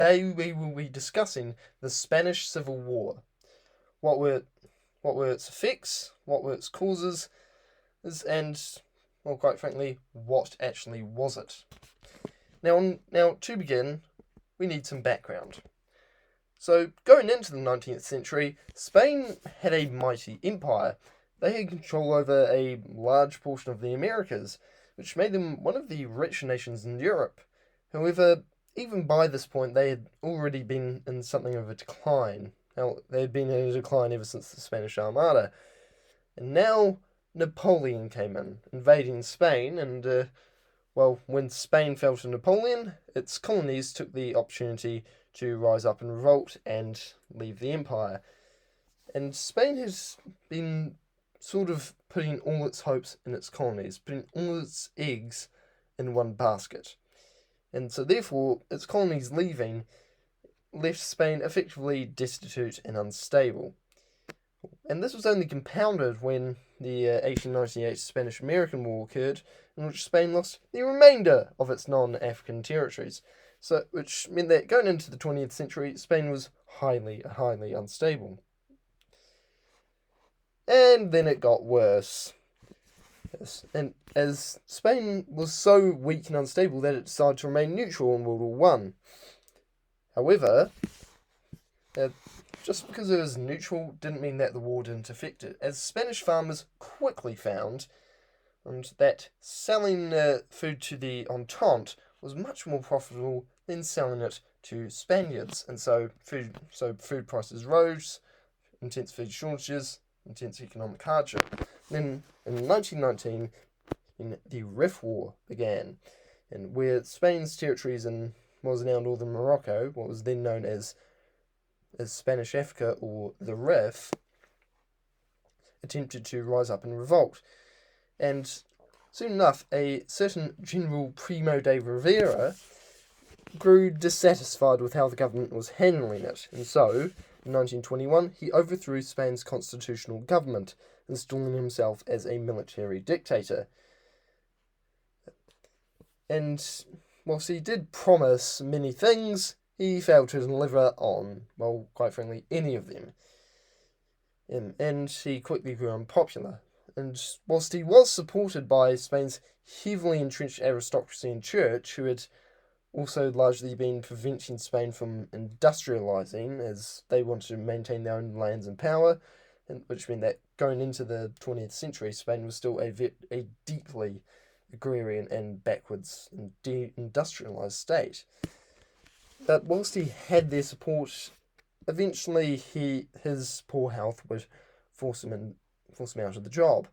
Today we will be discussing the Spanish Civil War. What were its effects, what were its causes, and, well, quite frankly, what actually was it? Now to begin, we need some background. So, going into the 19th century, Spain had a mighty empire. They had control over a large portion of the Americas, which made them one of the rich nations in Europe. However, even by this point, they had already been in something of a decline. Now, they had been in a decline ever since the Spanish Armada. And now Napoleon came in, invading Spain, and, when Spain fell to Napoleon, its colonies took the opportunity to rise up in revolt and leave the empire. And Spain has been sort of putting all its hopes in its colonies, putting all its eggs in one basket. And so therefore, its colonies leaving left Spain effectively destitute and unstable. And this was only compounded when the 1898 Spanish-American War occurred, in which Spain lost the remainder of its non-African territories, which meant that going into the 20th century, Spain was highly unstable. And then it got worse. Yes. And as Spain was so weak and unstable that it decided to remain neutral in World War One. However, just because it was neutral didn't mean that the war didn't affect it, as Spanish farmers quickly found that selling food to the Entente was much more profitable than selling it to Spaniards, and so food prices rose, intense food shortages, intense economic hardship. Then, in 1919, the Rif War began, and where Spain's territories in what was now northern Morocco, what was then known as Spanish Africa or the Rif, attempted to rise up in revolt. And soon enough, a certain General Primo de Rivera grew dissatisfied with how the government was handling it, and so, in 1921, he overthrew Spain's constitutional government, installing himself as a military dictator. And whilst he did promise many things, he failed to deliver on, well, quite frankly, any of them. And he quickly grew unpopular. And whilst he was supported by Spain's heavily entrenched aristocracy and church, who had also largely been preventing Spain from industrialising, as they wanted to maintain their own lands and power, which meant that going into the 20th century, Spain was still a deeply agrarian and backwards and de-industrialised state. But whilst he had their support, eventually his poor health would force him out of the job.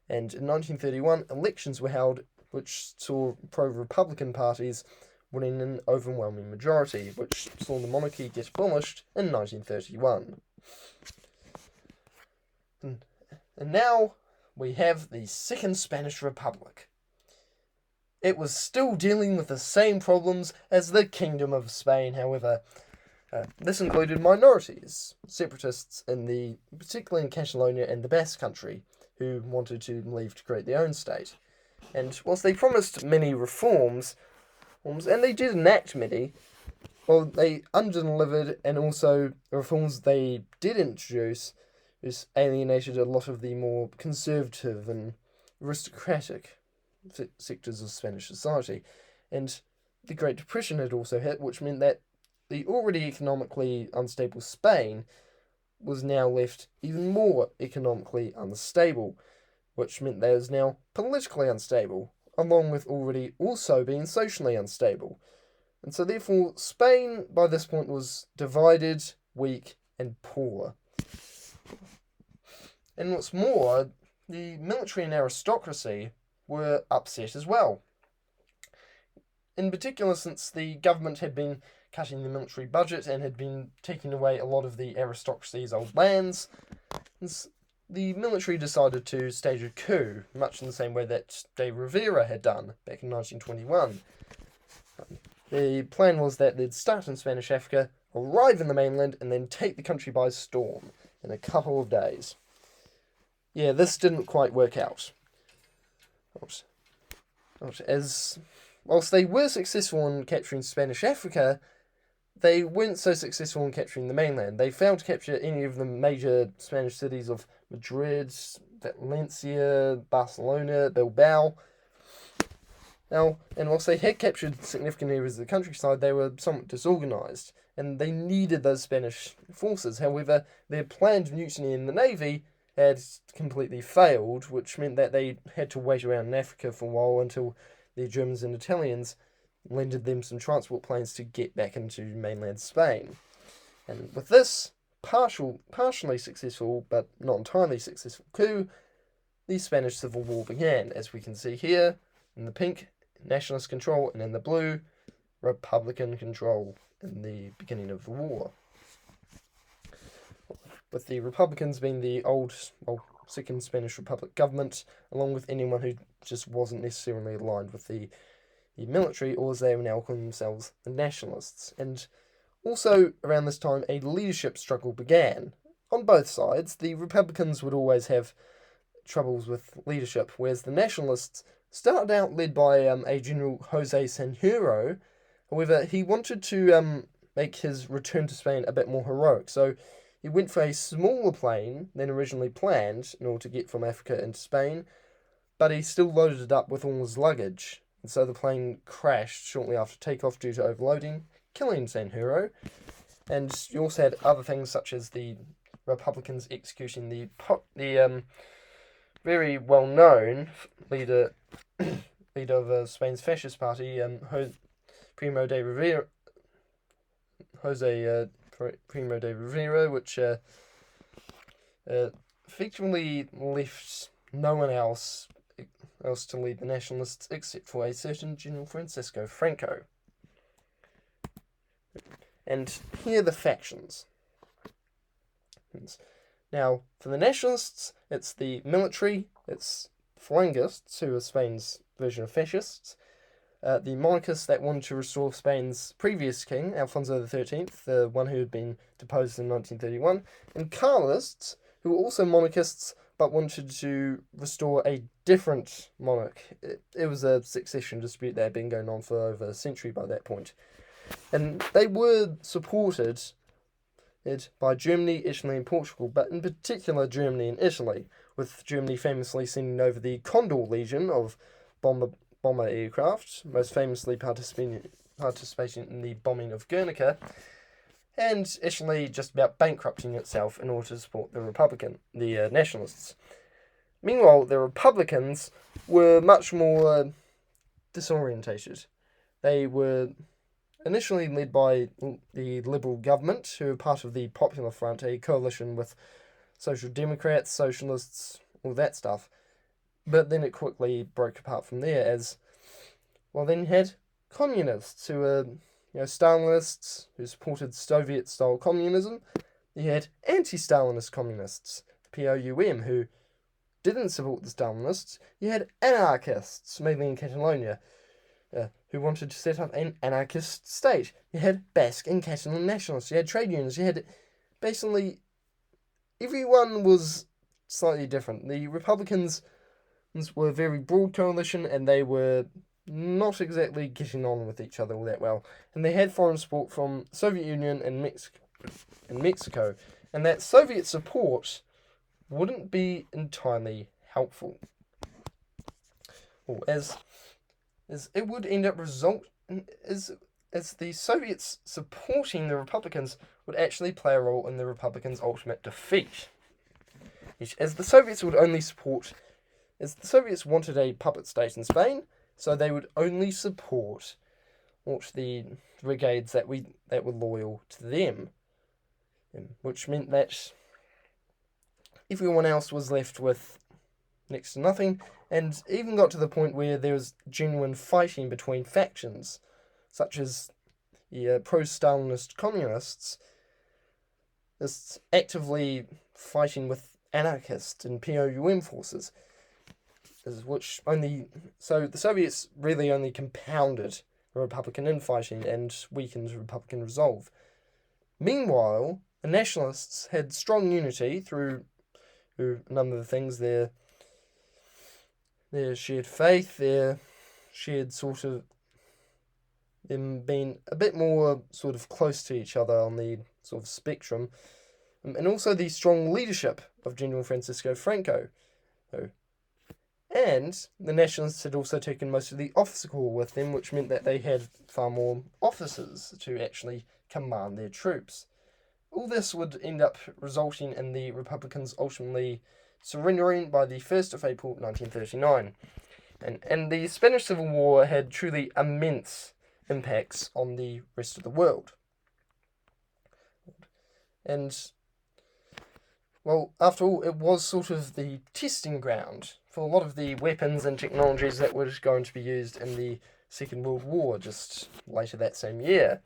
And in 1931, elections were held which saw pro-Republican parties winning an overwhelming majority, which saw the monarchy get abolished in 1931. And now we have the Second Spanish Republic. It was still dealing with the same problems as the Kingdom of Spain, however. This included minorities, separatists particularly in Catalonia and the Basque Country, who wanted to leave to create their own state. And whilst they promised many reforms, and they did enact many, well, they under-delivered, and also the reforms they did introduce just alienated a lot of the more conservative and aristocratic sectors of Spanish society. And the Great Depression had also hit, which meant that the already economically unstable Spain was now left even more economically unstable, which meant that it was now politically unstable, along with already also being socially unstable. And so therefore, Spain by this point was divided, weak, and poor. And what's more, the military and aristocracy were upset as well. In particular, since the government had been cutting the military budget and had been taking away a lot of the aristocracy's old lands, the military decided to stage a coup, much in the same way that de Rivera had done back in 1921. The plan was that they'd start in Spanish Africa, arrive in the mainland, and then take the country by storm in a couple of days. Yeah, this didn't quite work out. As whilst they were successful in capturing Spanish Africa, they weren't so successful in capturing the mainland. They failed to capture any of the major Spanish cities of Madrid, Valencia, Barcelona, Bilbao. Now, and whilst they had captured significant areas of the countryside, they were somewhat disorganised, and they needed those Spanish forces. However, their planned mutiny in the navy had completely failed, which meant that they had to wait around in Africa for a while until the Germans and Italians lended them some transport planes to get back into mainland Spain. And with this partially successful but not entirely successful coup, the Spanish Civil War began, as we can see here in the pink, nationalist control, and in the blue, Republican control in the beginning of the war. With the Republicans being the Second Spanish Republic government, along with anyone who just wasn't necessarily aligned with the military, or as they were now calling themselves, the Nationalists. And also, around this time, a leadership struggle began. On both sides, the Republicans would always have troubles with leadership, whereas the Nationalists started out led by a General Jose Sanjuro. However, he wanted to make his return to Spain a bit more heroic, so he went for a smaller plane than originally planned in order to get from Africa into Spain, but he still loaded it up with all his luggage, and so the plane crashed shortly after takeoff due to overloading, killing Sanjuro. And you also had other things such as the Republicans executing the very well-known leader of Spain's fascist party, Primo de Rivera, Jose Primo de Rivera, which effectively left no one else to lead the Nationalists except for a certain General Francisco Franco. And here are the factions. Now, for the Nationalists, it's the military, it's Falangists, who are Spain's version of fascists, the monarchists that wanted to restore Spain's previous king, Alfonso XIII, the one who had been deposed in 1931, and Carlists, who were also monarchists but wanted to restore a different monarch. It was a succession dispute that had been going on for over a century by that point. And they were supported by Germany, Italy, and Portugal, but in particular Germany and Italy, with Germany famously sending over the Condor Legion of bomber aircraft, most famously participating in the bombing of Guernica, and Italy just about bankrupting itself in order to support the Nationalists. Meanwhile, the Republicans were much more disorientated. They were initially led by the Liberal government, who were part of the Popular Front, a coalition with Social Democrats, Socialists, all that stuff. But then it quickly broke apart from there, as, well, then you had Communists, who were, Stalinists, who supported Soviet-style communism. You had anti-Stalinist communists, POUM, who didn't support the Stalinists. You had anarchists, mainly in Catalonia, who wanted to set up an anarchist state. You had Basque and Catalan nationalists. You had trade unions. You had basically everyone was slightly different. The Republicans were a very broad coalition, and they were not exactly getting on with each other all that well. And they had foreign support from Soviet Union and Mexico, and that Soviet support wouldn't be entirely helpful. As it would end up as the Soviets supporting the Republicans would actually play a role in the Republicans' ultimate defeat. As the Soviets wanted a puppet state in Spain, so they would only support the brigades that were loyal to them, which meant that everyone else was left with next to nothing, and even got to the point where there was genuine fighting between factions, such as the pro-Stalinist communists actively fighting with anarchist and POUM forces, so the Soviets really only compounded the Republican infighting and weakened Republican resolve. Meanwhile, the Nationalists had strong unity through a number of things: their shared faith, their shared sort of them being a bit more sort of close to each other on the sort of spectrum, and also the strong leadership of General Francisco Franco. And the Nationalists had also taken most of the officer corps with them, which meant that they had far more officers to actually command their troops. All this would end up resulting in the Republicans ultimately surrendering by the 1st of April 1939. And the Spanish Civil War had truly immense impacts on the rest of the world. And, well, after all, it was sort of the testing ground for a lot of the weapons and technologies that were going to be used in the Second World War just later that same year.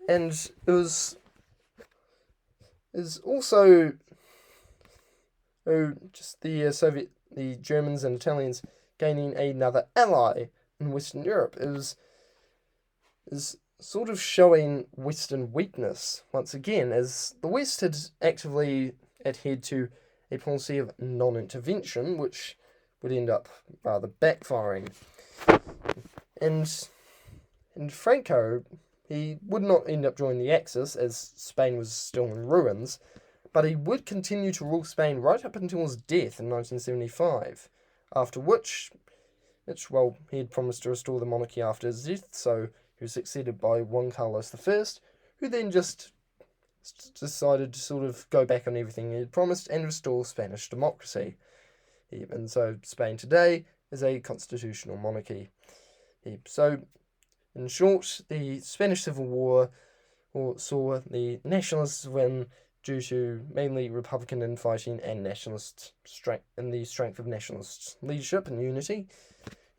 And it was also just the Germans and Italians gaining another ally in Western Europe. It was sort of showing Western weakness once again, as the West had actively adhered to a policy of non-intervention, which would end up rather backfiring. And Franco, he would not end up joining the Axis, as Spain was still in ruins, but he would continue to rule Spain right up until his death in 1975, after which, well, he had promised to restore the monarchy after his death, so he was succeeded by Juan Carlos I, who then just decided to sort of go back on everything he had promised and restore Spanish democracy. And so Spain today is a constitutional monarchy. So, in short, the Spanish Civil War saw the Nationalists win due to mainly Republican infighting and nationalist strength, and the strength of nationalist leadership and unity.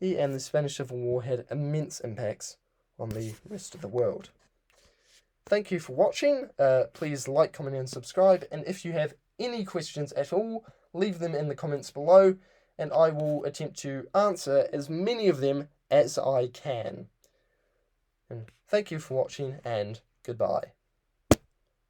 And the Spanish Civil War had immense impacts on the rest of the world. Thank you for watching. Please like, comment, and subscribe. And if you have any questions at all, leave them in the comments below, and I will attempt to answer as many of them as I can. And thank you for watching, and goodbye.